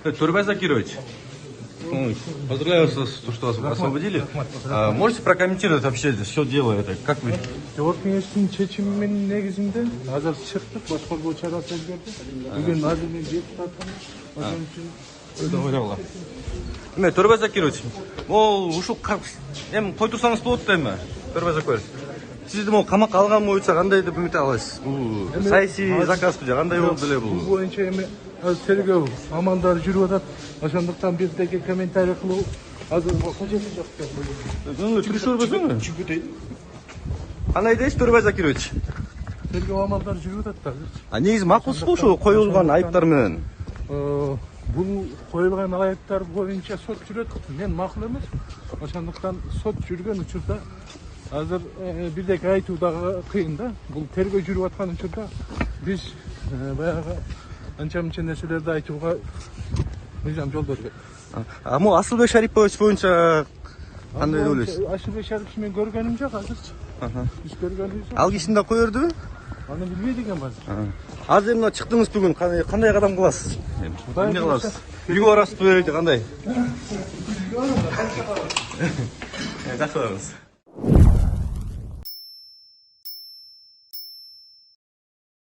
Турбай Закирович, поздравляю вас, что вас освободили. Можете прокомментировать вообще все дело это? Как вы? Жогорку кеңештин чечиминин негизинде азыр чыктык, башкаруу чарасы өзгөрдү. Бүгүн азыр мен депутатмын. Ошон үчүн Турбай Закирович, ушул эми кой турсаңыз болот да эми. Турбай Закирович. Сизди камакка алган боюнча кандай деп үмүт аласыз? Бул саясий заказбы же кандай болду эле бул? Бул боюнча эми тергөө амалдары жүрүп атат. Ошондуктан бирдеги комментарий кылуу азыр кажети жок деп. Түшүрүп көрбөсүңбү? Кандай дейсиз Турбай Закирович? Тергөө амалдары жүрүп атат да азыр. Негизи макулсузбу ошол коюлган айыптар менен? Бул коюлган айыптар боюнча сот жүрөт. Мен макул эмес. Ошондуктан сот жүргөн учурда азыр бирдеки айтуу дагы кыйын да. Бул тергөө жүрүп аткан учурда биз баягы анча мынча нерселерди айтууга мыйзам жол бербейт. Могу Асылбек Шарипович боюнча кандай деп ойлойсуз? Асылбек Шарипович мен көргөнүм жок азырчы. Биз көргөнүбүз жок. Ал кишини да кое бердиби? Аны билбейт экенмин азыр. Азыр мына чыктыңыз бүгүн, кандай кадам кыласыз? Эмне кыласыз? Үйгө барасызбы же кандай? Жакшы барыңыз.